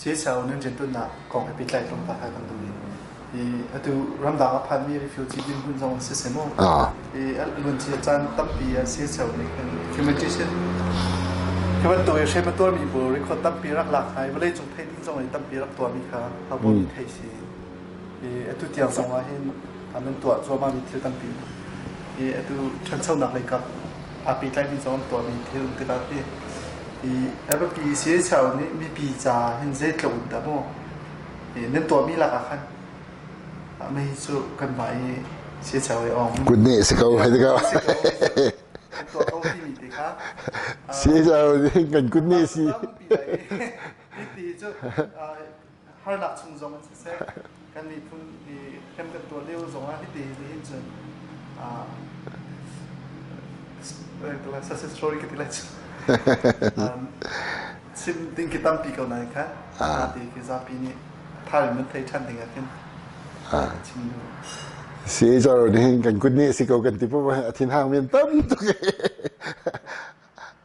CHRO 는 전투나 공 에피클라이 좀 바하 간도리 이 아주 람다가 판미 리퓨지 빈분 정 시스템 이 알문지 짠 땀비야 CHRO 는 휴머니테이션คือว่าตัวเชฟตัวมีบริคอตั้มปีรักหลักหายไปเลยจงเพ่งจงเลยตั้มปีรักตัวมีค่ะเขาบอกมีใครสิทุกอย่างสองว่าเห็นทำเป็นตัวชัวร์มามีเที่ยวตั้มปีทุกชั้นเช่าหนักเลยกับอาปีใกล้ปีสองตัวมีเที่ยวติดต่อที่แบบปีเสียเช่านี่มีปีจ่าเห็นเจ็ดกลุ่มแต่โม่นั่นตัวมีหลักกันไม่สู้กันไปเสียเช่าไอ้อองกุนี่สิเขาให้เขาตัวเขาที่มีดีครับเสียใจกันกุนี่สินี่ตีจะฮาร์นักชงจงเสร็จกันมีพุ่นมีเข้มกันตัวเลี้ยวจงอ่ะที่ตีที่เห็นจนตัว success story กันที่ไรชิมดิ้งกิตามปีก่อนนะครับตีคือจะปีนี้ถ้ามันเคยชันดิ้งกันชิมดูเสียใจนี่กันกุนี่สิเขากันที่พวกอาทิตย์ห้างเมียนตั้มตัว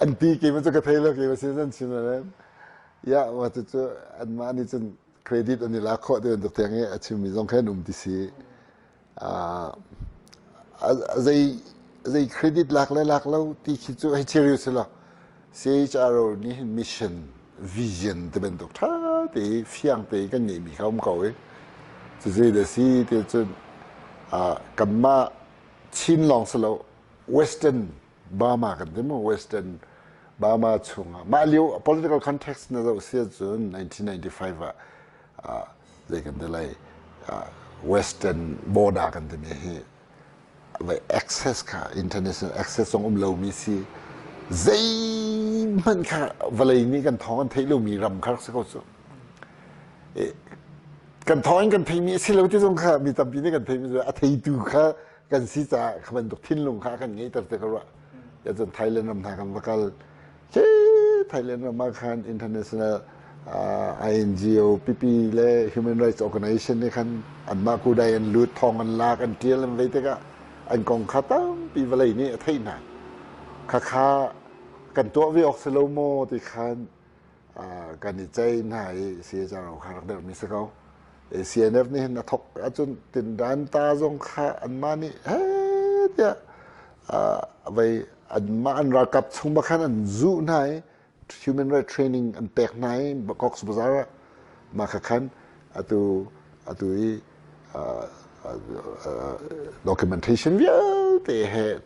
อันที่เกี่ยวกับกระเทยแล้วเกี่ยวกับเส้นชินอะไรยะว่าจะอันมานี่จนเครดิตอันนี้ละข้อเดียวตัวเตียงนี้อาจจะมีสองแค่หนุ่มที่สี่จะเครดิตหลักแล้วที่คิดจะให้เชื่อสิล่ะ CHRO นี่เห็นมิชชั่นวิชั่นที่เป็นตัวท่าที่เฟียงที่กันนี่มีเขาไม่เขาจะเดี๋ยวสิที่จนกันมาชินลองสโลเวสเทิร์นบามากันใช่ไหมเวสเทิร์นบามาช่วงมาเลี้ยว political context นั่นเราเสียจน1995เรื่องกันได้เลยเวสเทิร์นบอร์ดากันที่มีให้ไป access ค่ะ international access ส่งเรามีสิใจมันค่ะเวลานี้กันท้องกันที่เรามีรำคาสักคนกันท้องกันที่มีสิเราที่ตรงค่ะมีตำปีนี้กันที่มีอาทิตย์ดูค่ะกันสิจ่าขมันตกทิ้งลงค่ะกันงี้แต่ก็ว่าอย่าจนไทยเลนด์นำทางกันมากันไทยเลนด์นำมาคัน international INGO PP และ Human Rights Organization นี่คันอันมากูได้อันลุดทองอันลากันเที่ยวแล้วไปแต่ก็อันกองข้าตั้งปีเวลานี้ไทยน่ะข้ากันตัววิออกสโลโมที่คันกันใจไหนเสียจากเราค่ะรักเดิมมีสักเขาCNF นี่นะทกจนติดดันตาจงข้าอันมานี่เฮ้ยเนี่ยไปอันมาอันรักกับชงบักขันอันจูไหน human rights training อันแตกไหนบักกสบซาระมาขันอัตุยdocumentation เยอะแต่เหตุ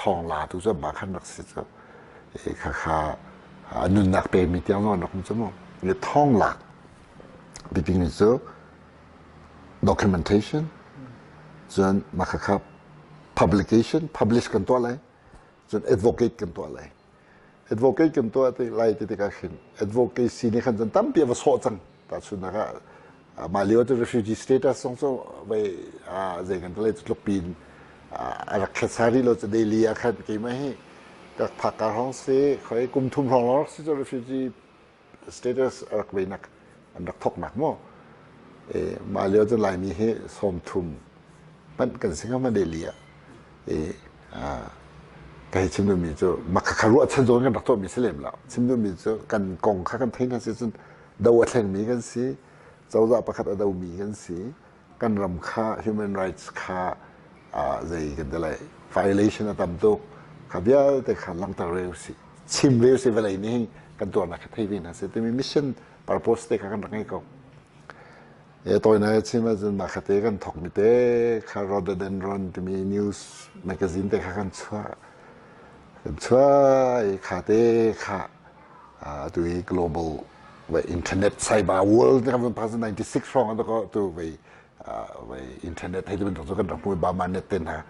ทองลาทุกส่วนมาขันนักศึกษาข้านุนนักเป็นมีเตียงนอนนักสมองเนี่ยทองหลักปีนี้จะ documentation ส่วนมาครับ publication publish กันตัวอะไรส่วน advocate กันตัวอะไร advocate กันตัวที่ไล่ที่กันขึ้น advocacy นี่ขันจนตั้มเปียบสอจังแต่ส่วนนะครับมาเลี้ยวจะ refugee status ส่งไปเจกันตัวเลยจุดปีนรักษาที่เราจะได้เลียขันกี่ไม่ให้กับผักกาห้องเสียคอยกุมทุมรองล้อที่จะ refugee status รักไปนักอันรักทกหนักมั้งมาเลี้ยวจนไหลมีให้สมทุมมันกันสิ่งที่มันได้เลียก็ให้ชิมดูมีจ้ะมาขรุอัดเชนโจนกันรักทกมีเสลมแล้วชิมดูมีจ้ะกันกองข้ากันเทนกันสิจนดาวเทนมีกันสิเจ้าจะประคัดดาวมีกันสิกันรำค่า human rights ค่าใจกันได้ violation ตามตัวขับยาแต่ขันลังตะเร็วสิชิมเร็วสิเวลานี้กันตัวนักที่วินาสิแต่มีมิชชั่นpurpose เด็กกันรักให้เขาตัวนั้นชิมจนมาขัดกันถกมิเตะข้ารอดเดินรอนที่มี news magazine เด็กกันชัวขัดเตะขัดตัว global ไป internet cyber world นะครับเป็นภาษา96ร้องแล้วก็ตัวไป internet ให้เป็นตัวกันรักมวยบามันเน็ตเต็นฮะ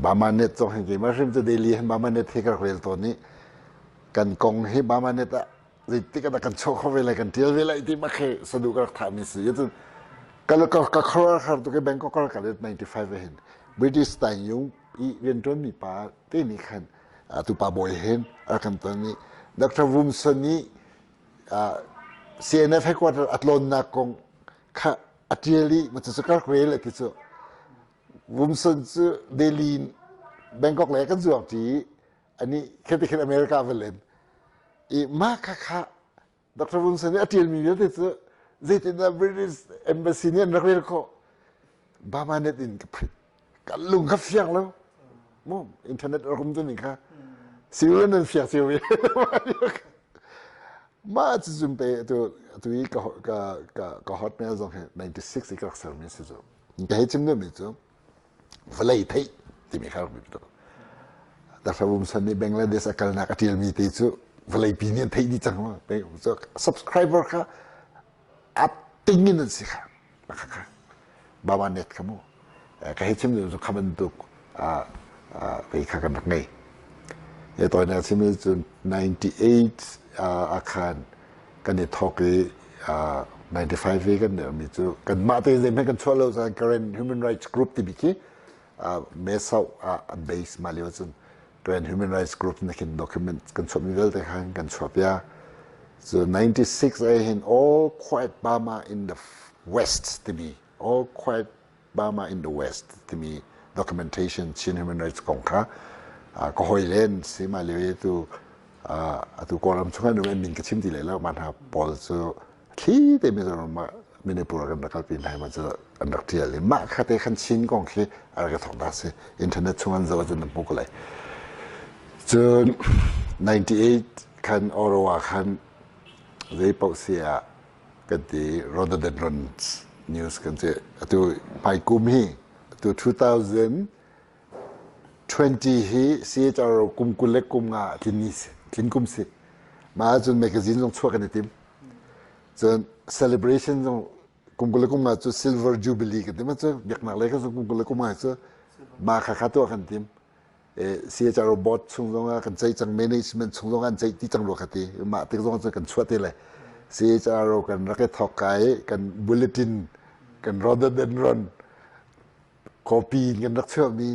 บามันเน็ตจงเห็นกี่มาชิมจะได้เลี้ยงบามันเน็ตที่กระเวลตัวนี้กันกงให้บามันเน็ตอะที่กันกันโชว์เขาเวลากันเที่ยวเวลาที่มาแค่สะดวกรักทามิสิจนก็แล้วก็เขาตัวแบงก์ก็กันเลย95เห็น British แต่ยุงเรียนต้นมีป่าที่นี่ขันตัวป่าบอยเห็นกันตอนนี้ดร.วุมสันนี่CNF ให้กว่าอัตโลนนักกงข้าอัตเยลีมันจะสกัดเวลาที่สุดวุมสันจะเดลีนแบงก์ก็เลยกันส่วนที่อันนี้แค่ที่อเมริกาเวลเลนมาค่ะ Dr. Wilson atil mi yate so zait in the British embassy ni nakler ko Bama net in kaprit kalung ka fiang lo mo internet rum tu ni ka siulan an fiang siu ma zum pe to i ka hotmail zong 96 ikak ser mi so ka hechim no mi so valai thai ti mi khar mi to Dr. Wilson ni Bangladesh akal na katil mi te so valai pinian thai di chang ma pe so subscriber ka up tingin si ka ka Bama net kamu ka hechim no so kaman to pe ka kan ngai e to na sim 98 akan kan ni talk 95 vegan ne mi chu kan ma te ze me kan follow sa current human rights group ti biki mesau base maliotun current human rights group ne kan document kan so mi vel te kan swapya so 96 I in all quite Burma in the west to me all quite Burma in the west to me documentation chin human rights kongka ko hoilen si maliwe tu tu kolam chunga no min ka chim dile la man ha pol so ki te me so ma mine pura kan rakal pin hai ma so anak tial ma khate khan chin kong ki ar ga thong da se internet chunga zo zo na pukule so 98 kan orowa khan zai pau sia ka di rather than runs news kan se tu pai kum hi to 2020 hi CHRO kumkulek kum nga tinis kin kum se ma jun magazine jong chwa kan tim so celebration jong kumkulek kum nga chu silver jubilee ka tim chu biak na le ka kumkulek kum nga chu ma kha kha to kan tim CHRO board chung jong kan chai chang management chung jong kan chai ti chang ro khati ma te jong kan chwa te le CHRO kan ra ke thokai kan bulletin kan rather than run copyกันนักเชื่อมี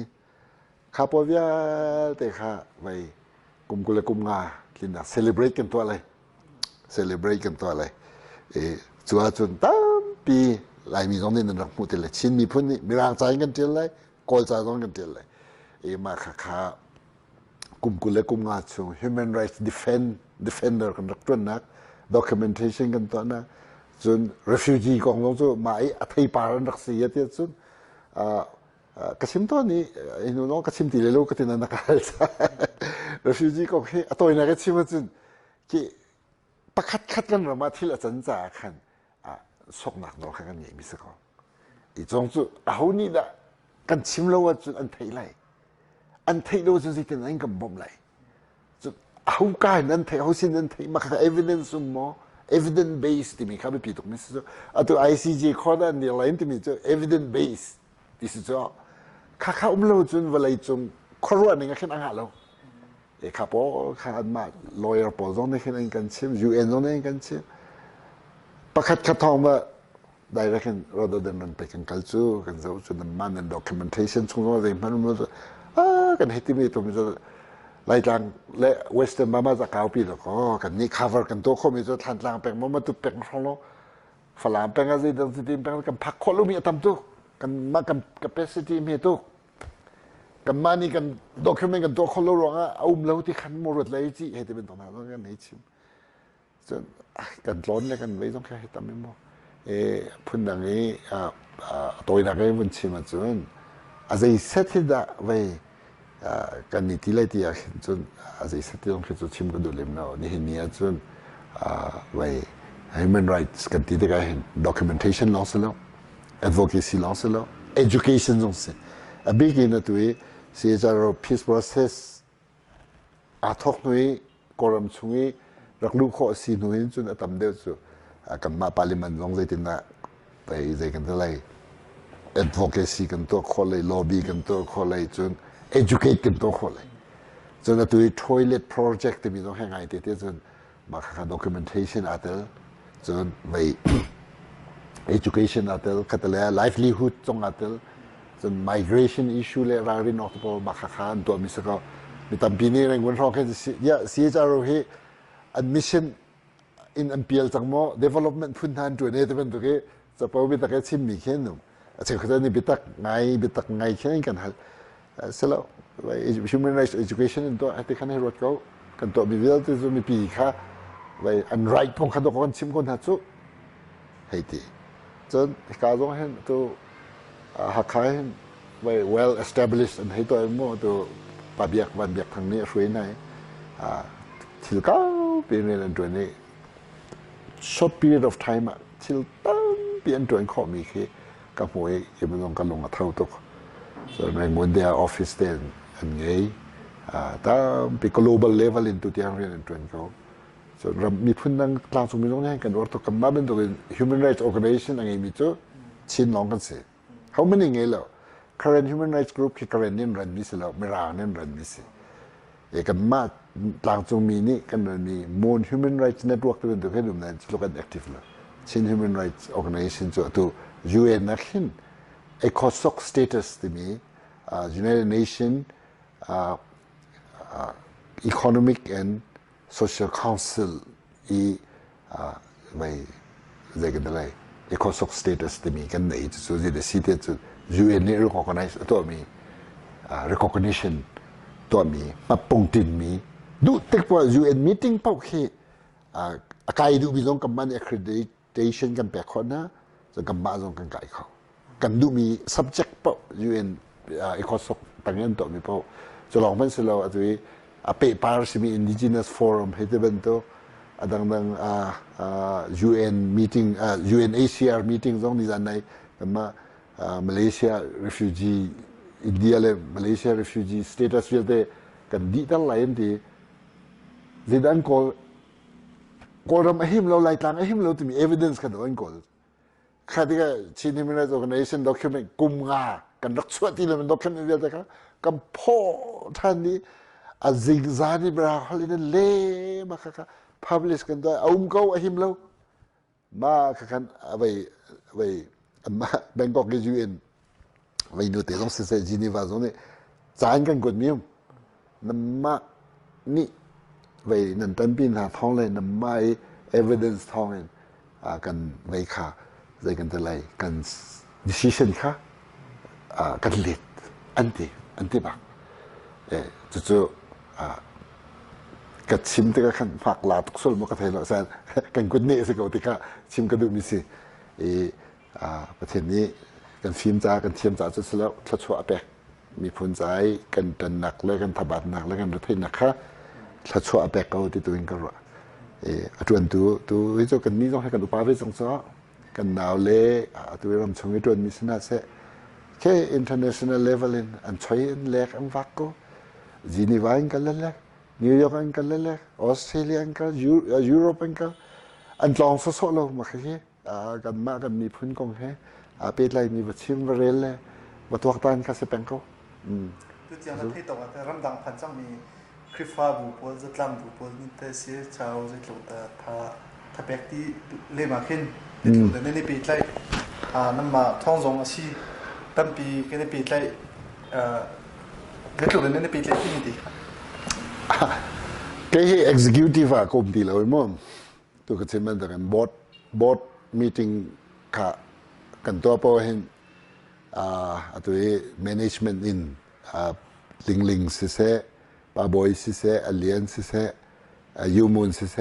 ข้าพเจ้าแต่ข้าไปกลุ่มกุลกลุ่มงากินนะ celebrate กันตัวอะไร celebrate กันตัวอะไรจัวจนตั้มปีหลายมีตรงนี้นักพูดเลยชินมีพุ่นนี่มีร่างใจกันเดียวเลยกอลใจต้องกันเดียวเลยมาข้ากลุ่มกุลกลุ่มงาช่วง human rights defender กันนักตัวนัก documentation กันตัวนักจน refugee ของเราจู่มาไอ้อัฐิปารันรักษีที่จนkasim to ni inu no kasim ti lelo katina nakalsa refugee ko he atoi na kasim chun ki pakhat khat kan rama thil a chan cha khan sok nak no khan ni mi sa ko I jong chu a ho ni da kan chim lo wa chun an thei lo chu sitin an kam bom lai chu a ho ka nan thei ho sin nan thei ma kha evidence mo evidence based mi kha bi pi tok mi so atu ICJ khoda ni line ti mi chu evidence based this is all ข้าอุ้มเราจนเวลาจงครัวนี่ก็แค่อ่างเราข้าพอข้ามา lawyer ปอจงนี่แค่นั้นกันเชื่อ UN จงนี่กันเชื่อประคัดขัดทองว่าได้แล้วกันเราเดินมันไปกันกัลจูกันจะจนมันใน documentation ช่วงนั้นเลยมันกันเหตุมีตัวมีตัวรายการและ Western มาจากเกาปีแล้วก็กันนี่ cover กันตัวเขามีตัวทันทางแปลงมันตัวแปลงของเราฝรั่งแปลงอะไรต่างๆแปลงกันพักคนรู้มีทำตัวกันมากัน capacity มีตัวกันมานี่กัน document กันตัวคนรู้ว่าเอาเราที่ขันมรดเลยจีเหตุเป็นตรงนั้นต้องกันให้ชิมจนกันร้อนเลยกันไว้ต้องแค่ให้ทำไม่หมดพุ่นดังนี้ตัวนักเรียนมันชิมจนอาจจะเสร็จที่ได้ไว้กันนี่ที่ไรที่อยากจนอาจจะเสร็จที่ต้องแค่จะชิมกันดูเล่มเนาะนี่เห็นนี่จนไว้ human rights กันที่ได้กันเห็น documentation ล้อเสร็จแล้ว advocacy ล้อเสร็จแล้ว education ตรงนี้begin at we CHRO peace process athok nui koram chungi raklu kho si nui chun atam de chu kan ma parliament long zai tin na pai zai kan lai advocacy kan to kholai lobby kan to kholai chun educate kan to kholai chun at we toilet project mi no hangai te chun ma kha documentation atel chun vai education atel khatala livelihood chong atel the migration issue le rari notable makakhan to misaka mitambini reng won rock ya CHRO he admission in MPL changmo development phunhan to ne ben to ke chapo bi ta ke chim mi khen no ache khada ni bitak ngai khen kan hal selo human rights education to ate khan he rot ko kan to bi vel te zo mi pi kha ไว้อันไรพงขันตกกันชิมคนหัดซุให้ดีจนการต้องเห็นตัวหักขายไว้ well established อันให้ตัวมั่วตัวปะเบียกวันเบียกทางนี้ช่วยไหนทิลก้าเป็นเรื่องตัวนี้ short period of time ทิลตั้งเปลี่ยนตัวข้อมีแค่กับหวยยังไม่ต้องกันลงมาเท่าตัวส่วนในมวลเดียออฟฟิศเด่นอันนี้แต่เป็น global level อินตัวที่เรียนตัวเขาส่วนเรามีพื้นนั่งกลางสมัยน้องเนี่ยกันว่าตัวกันมาเป็นตัว human rights organization อะไรมีตัวชินน้องกันเสียเขาไม่ได้ไงแล้ว current human rights group ที่ current เนี่ยรันมิสแล้วไม่ร่างเนี่ยรันมิสเอกมาหลังจากมีนี่กันมี moon human rights network ตัวเป็นตัวแค่ดูนั่นจะกัน active แล้วชิน human rights organization ตัว UN นักหิน ECOSOC status ที่มี United Nations Economic and Social Council ไม่เรียกกันอะไร ECOSOC status ที่มีกันในส่วนที่เดซิเตจุ UN นี่ recognize ตัวมีrecognition ตัวมีมาปงตินมีดูแต่ว่า UN meeting เป้าแค่ใครดูมีลงกับมัน accreditation กันแปลกคนนะจะกับมาลงกันไกลเขากันดูมี subject เป้า UN ECOSOC ต่างกันตัวมีเป้าจะลองเป็นสิเราอาจจะเปิดปาร์สิมี indigenous forum ให้ที่เป็นตัวดังUN meeting UNHCR meeting ตรงนี้จะในกันมาMalaysia refugee อินเดียเลย Malaysia refugee status เรื่องกันดีตั้งหลายอันที่จะดังก็เราไม่เห็นเราไล่ต่างไม่เห็นเราจะมี evidence กันด้วยกันข้าที่ก็ชิน human rights organization document กุมงากันรักษาที่เราเป็น document เดียวกันกับพ่อท่านนี้ซิงซานี่บราฮอลลินเล่มาค่ะ publish กันด้วยเอาเขาเห็นเรามาค่ะไปมาแบงกอกกับ UN ไปนู่นแต่ต้องเสียจีนีวาตรงนี้จานกันกดมิวน้ำมานี่ไปนั่นตั้งปีหาท้องเลยน้ำมาevidence ท้องเลยกันไปค่ะใจกันแต่ไรกัน decision ค่ะกันเล็ดอันที่บักจู่ๆกัดชิมที่ก็ขันฝากลาทุกส่วนมันก็เทเราแซนกันกุนนี่สิเขาที่ค่ะชิมก็ดูมีสิประเทศนี้กันฟิล์มจ้ากันเทียมจ้าจะเสร็จแล้วถ้าชัวร์แปกมีผลใจกันตันหนักเลยกันทบาทหนักเลยกันรถไฟหนักค่ะถ้าชัวร์แปกเขาที่ตัวเองก็รู้จวนตัววิจกันนี้ต้องให้กันอุปาวิสังสอกันหนาวเละตัวรำชงวิจวนมีสนาเสะแค่ international level อันช่วยเล็กอันวักก็จีนีวาอันกันเล็กนิวยอร์กอันกันเล็กออสเตรเลียอันกันยุโรปอันกันอันลองสดๆเรามาแค่กันมากันมีพื้นกองแค่เป็นไรมีวัตถุมเรลเลยวัตถุต่างๆก็จะเป็นเขาตัวอย่างที่ตัวแต่รำดังพันจังมีคริฟ้าบุปผาจะลำบุปผานี่แต่เสียชาวจะหลุดถ้าแบกที่เล่มาขึ้นหลุดในนี้ปีไรนั่นมาท่องจงอาชีตั้งปีกันในปีไรหลุดในนี้ปีไรที่นี่ดีแค่ executive อะกลุ่มที่เราไม่มองตัวก็จะมันแต่กัน board meeting ค่ะกันตัวพอเห็นตัว management in ลิงสิเสปาบอยสิเสอเลียนสิเสยูมูนสิเส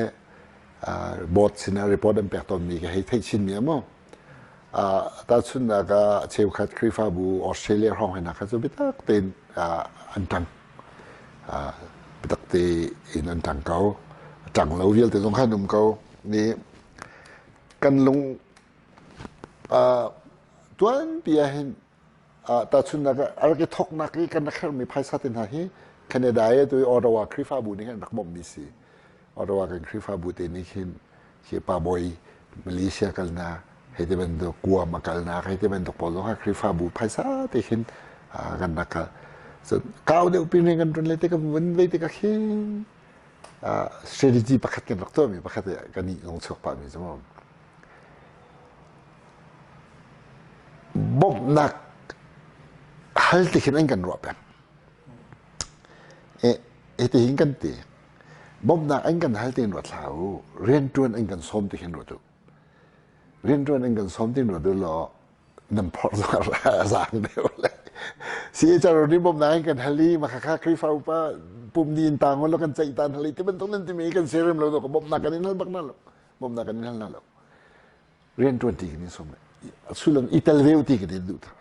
board สินะ report อันแปลกตอนมีก็ให้ทิ้งชิ้นนี้มั้งแต่ส่วนนักเชี่ยวขัดคริฟ้าบูออสเตรเลียห้องให้นักจะไปตักเต็นอันตังไปตักเต็นอันตังเขาจังเราเรียลแต่ตรงข้ามนุ่มเขานี่กันลงตัวนั้นเปียเห็นแต่ส่วนนักอะไรก็ทกนักนี่กันนักมีภายสัตย์หาที่แคนาดาตัวออตาวาคริฟ้าบูนี่กันนักบ่มมีสิออตาวากันคริฟ้าบูเต็นนี่เห็นที่ปาบอยมาเลเซียกันนะให้ที่เป็นตัวกัวมากันนะให้ที่เป็นตัวปอลล์คริฟ้าบูภายสัตย์เห็นกันนักส่วนก้าวเดียวปีนี้กันตรงเลยที่กันวันเลยที่กันเห็นstrategy ประคัตกันรักตัวมีประคัตกันนี่ลงชกป่ามีสมองบ่มนักฮัลที่เห็นอันกันรอบแบบที่เห็นกันตีบ่มนักอันกันฮัลที่เห็นรอบเท้าเรียนจวนอันกันซ้อมที่เห็นรอบดูเรียนจวนอันกันซ้อมที่เห็นรอบดูล้อน้ำพอร์ตสร้างเดียวเลยCHROนี่บ่มนักอันกันฮัลลี่มาค้าคริฟ้าอุป ปุ่มดีนต่างวันแล้วกันใจตานอะไรที่มันต้องนั่นที่มีกันเซรั่มเราต้องบ่มนักกันนี่นั่นบักนั่นหรอกบ่มนักกันนี่นั่นหรอกเรียนตัวตีกันนี่สมัยสุลังอิตาลีตีกันนี่ดูท่า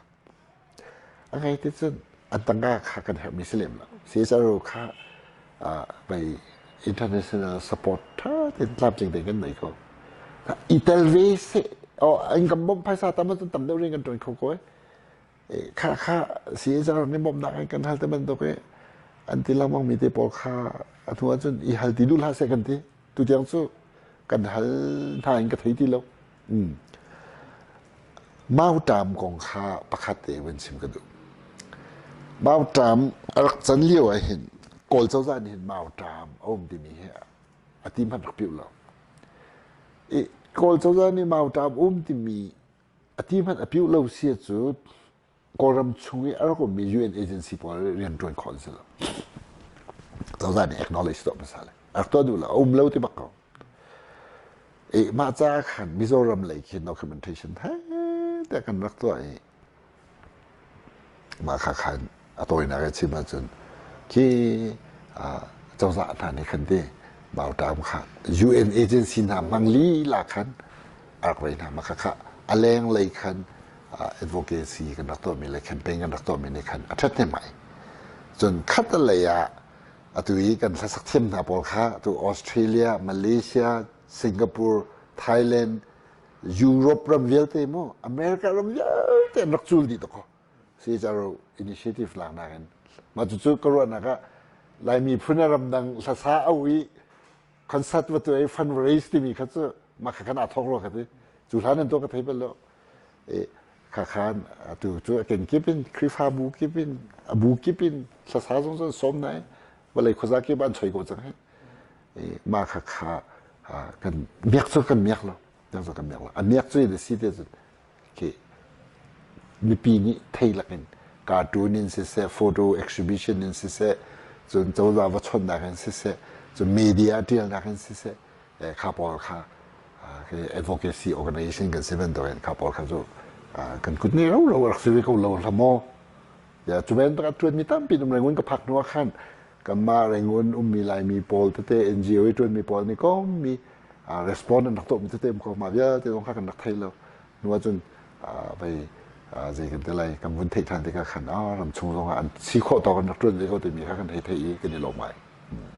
อะไรที่สุดอันตั้งก้าข้ากันแถบมิสลิมแล้วเสียใจเราข้าไป international support ถ้าเป็นทราบจริงแต่กันไหนเขาอิตาลีเสียอันกับบ่มภาษาตามมันต้องทำได้เรียนกันตัวเขาก็ข้าเสียใจเราเนี่ยบ่มนักกันฮัลแต่มันตัวก็อันที่เรามองมีแต่พอข้าทุกวันจนอีฮัลที่ดูลาเสกันที่ตัวอย่างสู้กันฮัลทางกันที่เรามาตามของข้าประคัตเอวันชิมกันดูมาตามรักจันเลี้ยวเห็นโกลเจ้าจ้าเห็นมาตามโอ้มที่มีเหรออธิมันรักผิวเราโกลเจ้าจ้านี่มาตามโอ้มที่มีอธิมันผิวเราเสียจุดกรมช่วยอะไรก็มี UN agency พอเรียนด้วยคอนเสิร์ตเจ้าจ้านี่ acknowledge ตัวภาษาเลยตัวดูละโอ้มเราที่บักเขามาจากขันมิโซรัมเลยเขียน documentation แต่กันรักตัวมาขาขันตัวนักชิมมาจนที่เจ้าสาธารณขันที่บ่าวตามขัน UN agency นามังลีหลักขันอะไรนะมาขาอะไรเลยขันadvocacy กันรักตัวมีเลยแคมเปญกันรักตัวมีในขันอัดได้ไหมจนคัดอะไรตัวนี้กันสักเทียมนะพอค่ะตัวออสเตรเลียมาเลเซียสิงคโปร์ไทยแลนด์ยุโรปรำเวลเตมอเมริการำเวลเตนักจูลดีตัวก็CHRO initiative หลังนั้นมาจุดๆก็รู้นะครับลายมีพุ่นรำดังภาษาเอาวิคอนเสิร์ตว่าตัวฟันเรสที่มีเขาจะมาขนาดท้องรอกันดิจุดนั้นตัวก็เทปแล้วขาขานตัวเก่งกิบินคริฟาบูกิบินบูกิบินภาษาสงสารสมไหนว่าเลยคนสักกี่บ้านช่วยกูจังให้มาขากันเมียกสุกันเมียกแล้วยังสุกันเมียกแล้วอันเมียกสุดเด็ดสิเด็ดสุดที่มีปีนี้ไทยละกันการ์ตูนนี่สิเสโฟโต้เอ็กซิบิชันนี่สิเสจนเจ้าว่าวัชนนักกันสิเสจนมีเดียที่นักกันสิเสข้าพอข้าคือ advocacy organization กันสิเป็นตัวเองข้าพอข้าจะกันคุณนี่เรารักษาเขาเราทำโมอย่าจุดเป็นตัวจุดมีตั้งปีนุ่มแรงเงินก็พักนัวขั้นกันมาแรงเงินมีลายมีโพลเตะ NGO จุดมีโพลนี่ก็มีresponse นักตัวมีเต็มก็มาเยอะที่ต้องข้ากันนักไทยแล้วนัวจนไปใจกันแต่ไรกันวันที่ทันที่ข้าขันรำชงตรงอันชี้ข้อต่อกันนักจุดที่เขาจะมีข้ากันไทยกันในโลกใหม่